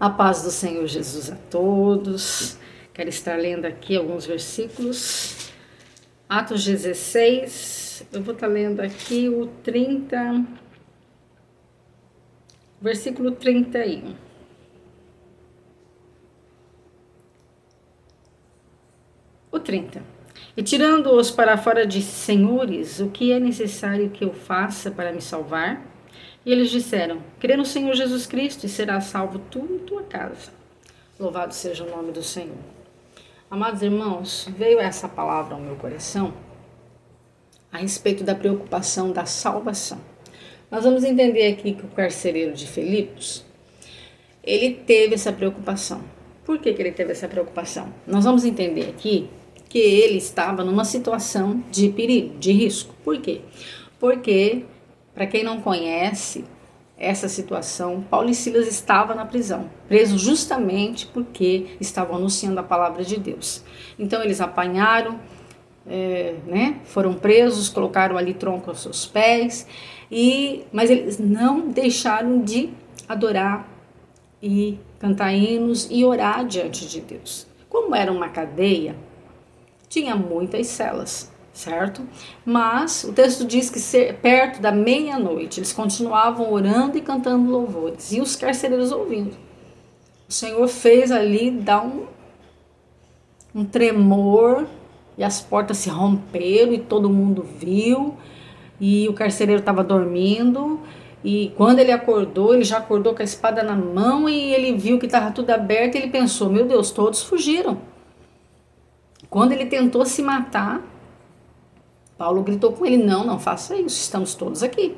A paz do Senhor Jesus a todos. Quero estar lendo aqui alguns versículos. Atos 16, eu vou estar lendo aqui o 30, versículo 31. O 30. E tirando-os para fora, disse: Senhores, o que é necessário que eu faça para me salvar? E eles disseram: crê no Senhor Jesus Cristo e serás salvo tu e tua casa. Louvado seja o nome do Senhor. Amados irmãos, veio essa palavra ao meu coração a respeito da preocupação da salvação. Nós vamos entender aqui que o carcereiro de Filipos, ele teve essa preocupação. Por que ele teve essa preocupação? Nós vamos entender aqui que ele estava numa situação de perigo, de risco. Por quê? Porque, para quem não conhece essa situação, Paulo e Silas estavam na prisão, presos justamente porque estavam anunciando a palavra de Deus. Então eles apanharam, foram presos, colocaram ali tronco aos seus pés, mas eles não deixaram de adorar e cantar hinos e orar diante de Deus. Como era uma cadeia, tinha muitas celas, certo? Mas o texto diz que perto da meia-noite eles continuavam orando e cantando louvores, e os carcereiros ouvindo. O Senhor fez ali dar um tremor, e as portas se romperam e todo mundo viu, e o carcereiro estava dormindo, e quando ele acordou, ele já acordou com a espada na mão, e ele viu que estava tudo aberto, e ele pensou: meu Deus, todos fugiram. Quando ele tentou se matar, Paulo gritou com ele: não faça isso, estamos todos aqui.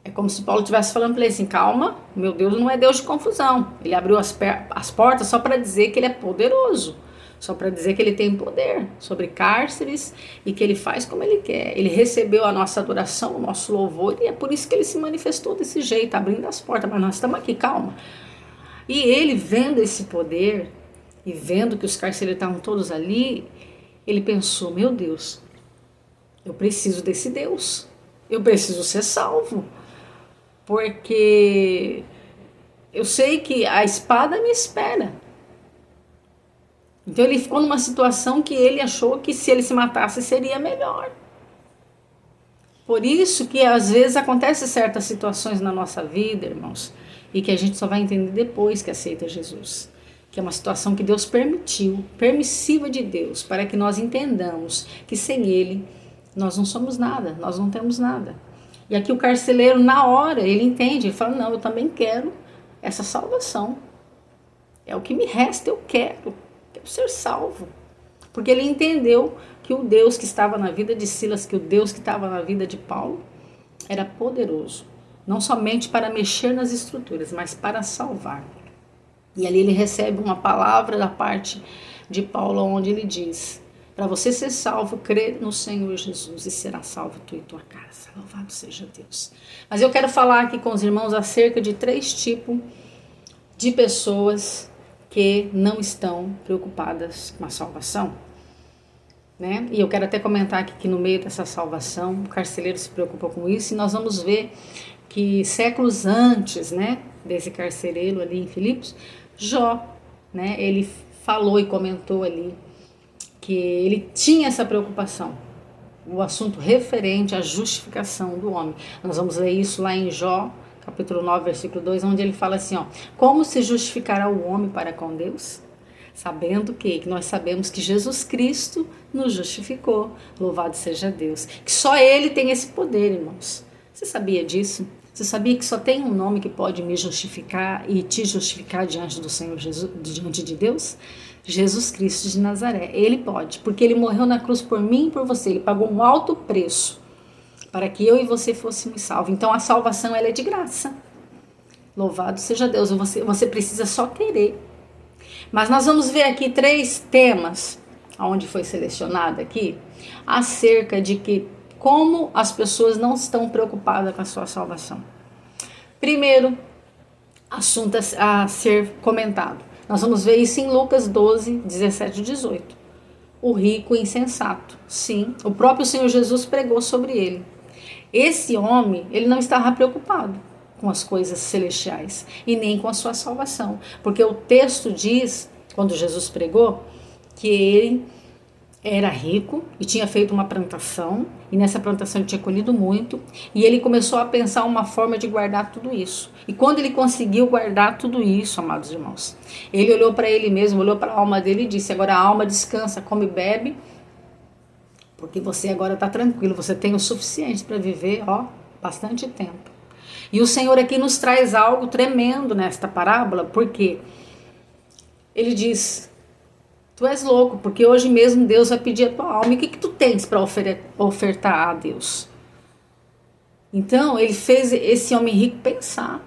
É como se Paulo estivesse falando para ele assim: calma, meu Deus não é Deus de confusão. Ele abriu as portas só para dizer que ele é poderoso, só para dizer que ele tem poder sobre cárceres e que ele faz como ele quer. Ele recebeu a nossa adoração, o nosso louvor, e é por isso que ele se manifestou desse jeito, abrindo as portas. Mas nós estamos aqui, calma. E ele, vendo esse poder e vendo que os carcereiros estavam todos ali, ele pensou: meu Deus, eu preciso desse Deus, eu preciso ser salvo, porque eu sei que a espada me espera. Então ele ficou numa situação que ele achou que se ele se matasse seria melhor. Por isso que às vezes acontecem certas situações na nossa vida, irmãos, e que a gente só vai entender depois que aceita Jesus. Que é uma situação que Deus permitiu, permissiva de Deus, para que nós entendamos que sem Ele nós não somos nada, nós não temos nada. E aqui o carcereiro, na hora, ele entende, ele fala: não, eu também quero essa salvação. É o que me resta, eu quero ser salvo. Porque ele entendeu que o Deus que estava na vida de Silas, que o Deus que estava na vida de Paulo, era poderoso. Não somente para mexer nas estruturas, mas para salvar. E ali ele recebe uma palavra da parte de Paulo, onde ele diz: para você ser salvo, crê no Senhor Jesus e será salvo tu e tua casa. Louvado seja Deus. Mas eu quero falar aqui com os irmãos acerca de 3 tipos de pessoas que não estão preocupadas com a salvação. E eu quero até comentar aqui que no meio dessa salvação, o carcereiro se preocupa com isso, e nós vamos ver que séculos antes, desse carcereiro ali em Filipos, Jó, ele falou e comentou ali que ele tinha essa preocupação, o assunto referente à justificação do homem. Nós vamos ler isso lá em Jó, capítulo 9, versículo 2, onde ele fala assim: como se justificará o homem para com Deus? Sabendo que nós sabemos que Jesus Cristo nos justificou, louvado seja Deus, que só Ele tem esse poder, irmãos. Você sabia disso? Você sabia que só tem um nome que pode me justificar e te justificar diante do Senhor Jesus, diante de Deus? Jesus Cristo de Nazaré. Ele pode, porque Ele morreu na cruz por mim e por você. Ele pagou um alto preço para que eu e você fôssemos salvos. Então a salvação, ela é de graça. Louvado seja Deus. Você precisa só querer. Mas nós vamos ver aqui 3 temas, onde foi selecionado aqui, acerca de como as pessoas não estão preocupadas com a sua salvação. Primeiro assunto a ser comentado. Nós vamos ver isso em Lucas 12, 17 e 18. O rico insensato. Sim, o próprio Senhor Jesus pregou sobre ele. Esse homem, ele não estava preocupado. com as coisas celestiais e nem com a sua salvação. Porque o texto diz, quando Jesus pregou, que ele era rico e tinha feito uma plantação, e nessa plantação ele tinha colhido muito, e ele começou a pensar uma forma de guardar tudo isso. E quando ele conseguiu guardar tudo isso, amados irmãos, ele olhou para ele mesmo, olhou para a alma dele e disse: agora a alma descansa, come e bebe, porque você agora está tranquilo, você tem o suficiente para viver, bastante tempo. E o Senhor aqui nos traz algo tremendo nesta parábola, porque ele diz: tu és louco, porque hoje mesmo Deus vai pedir a tua alma. E o que tu tens para ofertar a Deus? Então, ele fez esse homem rico pensar.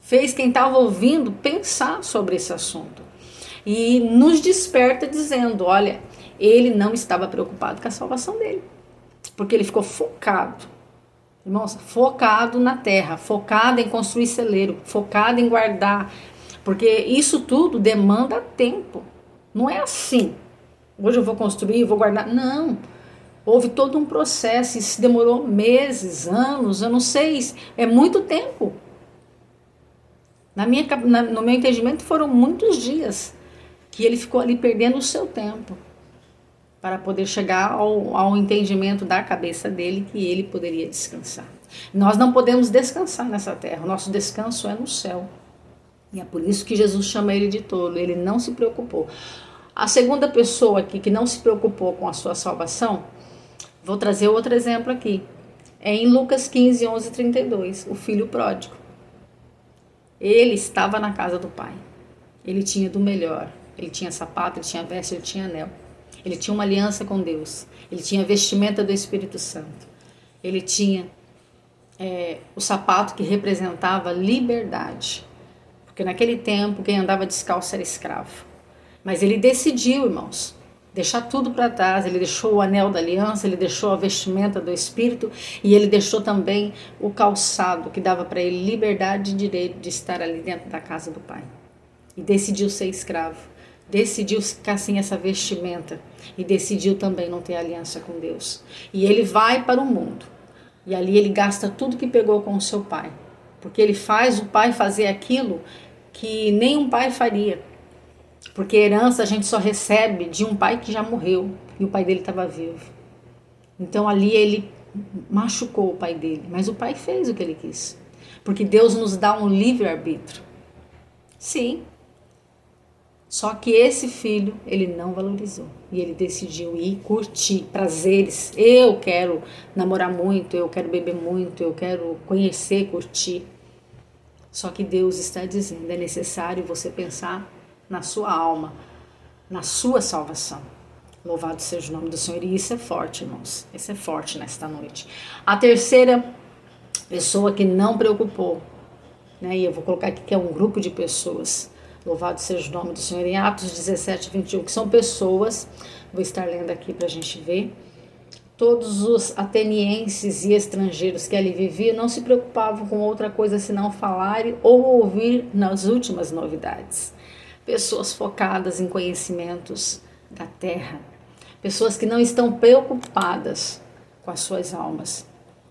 Fez quem estava ouvindo pensar sobre esse assunto. E nos desperta dizendo, olha, ele não estava preocupado com a salvação dele. Porque ele ficou focado. Irmãos, focado na terra, focado em construir celeiro, focado em guardar. Porque isso tudo demanda tempo. Não é assim, hoje eu vou construir, vou guardar. Não, houve todo um processo, isso demorou meses, anos, eu não sei, é muito tempo. No meu entendimento foram muitos dias que ele ficou ali perdendo o seu tempo para poder chegar ao entendimento da cabeça dele que ele poderia descansar. Nós não podemos descansar nessa terra, o nosso descanso é no céu. E é por isso que Jesus chama ele de tolo, ele não se preocupou. A segunda pessoa aqui que não se preocupou com a sua salvação, vou trazer outro exemplo aqui. É em Lucas 15, 11, 32, o filho pródigo. Ele estava na casa do pai. Ele tinha do melhor. Ele tinha sapato, ele tinha veste, ele tinha anel. Ele tinha uma aliança com Deus. Ele tinha vestimenta do Espírito Santo. Ele tinha o sapato que representava liberdade. Porque naquele tempo quem andava descalço era escravo. Mas ele decidiu, irmãos, deixar tudo para trás. Ele deixou o anel da aliança, ele deixou a vestimenta do Espírito e ele deixou também o calçado que dava para ele liberdade e direito de estar ali dentro da casa do Pai. E decidiu ser escravo, decidiu ficar sem essa vestimenta e decidiu também não ter aliança com Deus. E ele vai para o mundo e ali ele gasta tudo que pegou com o seu pai. Porque ele faz o pai fazer aquilo que nenhum pai faria. Porque herança a gente só recebe de um pai que já morreu e o pai dele estava vivo. Então ali ele machucou o pai dele, mas o pai fez o que ele quis. Porque Deus nos dá um livre-arbítrio. Sim. Só que esse filho ele não valorizou. E ele decidiu ir curtir prazeres. Eu quero namorar muito, eu quero beber muito, eu quero conhecer, curtir. Só que Deus está dizendo, é necessário você pensar na sua alma, na sua salvação. Louvado seja o nome do Senhor. E isso é forte, irmãos. Isso é forte nesta noite. A terceira pessoa que não preocupou, né? E eu vou colocar aqui que é um grupo de pessoas. Louvado seja o nome do Senhor. Em Atos 17, 21, que são pessoas, vou estar lendo aqui para a gente ver. Todos os atenienses e estrangeiros que ali viviam não se preocupavam com outra coisa senão falar ou ouvir nas últimas novidades. Pessoas focadas em conhecimentos da terra. Pessoas que não estão preocupadas com as suas almas.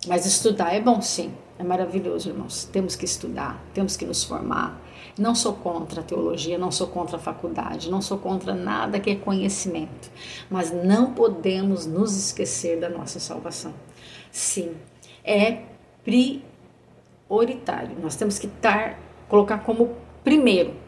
Mas estudar é bom, sim. É maravilhoso, irmãos. Temos que estudar, temos que nos formar. Não sou contra a teologia, não sou contra a faculdade, não sou contra nada que é conhecimento. Mas não podemos nos esquecer da nossa salvação. Sim, é prioritário. Nós temos que colocar como primeiro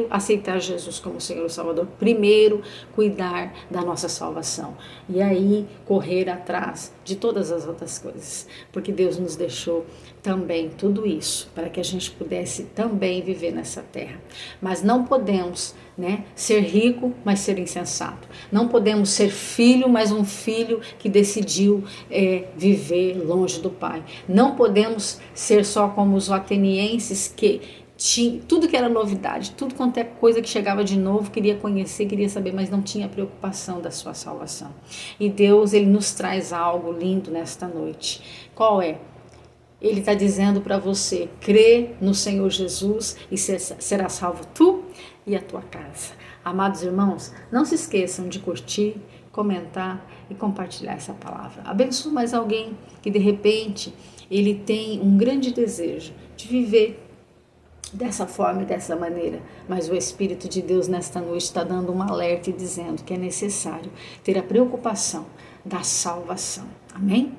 aceitar Jesus como Senhor e Salvador. Primeiro, cuidar da nossa salvação. E aí, correr atrás de todas as outras coisas. Porque Deus nos deixou também tudo isso, para que a gente pudesse também viver nessa terra. Mas não podemos, ser rico, mas ser insensato. Não podemos ser filho, mas um filho que decidiu viver longe do Pai. Não podemos ser só como os atenienses que tudo que era novidade, tudo quanto é coisa que chegava de novo, queria conhecer, queria saber, mas não tinha preocupação da sua salvação. E Deus, Ele nos traz algo lindo nesta noite. Qual é? Ele está dizendo para você, crê no Senhor Jesus e será salvo tu e a tua casa. Amados irmãos, não se esqueçam de curtir, comentar e compartilhar essa palavra. Abençoe mais alguém que de repente ele tem um grande desejo de viver dessa forma e dessa maneira, mas o Espírito de Deus nesta noite está dando um alerta e dizendo que é necessário ter a preocupação da salvação. Amém?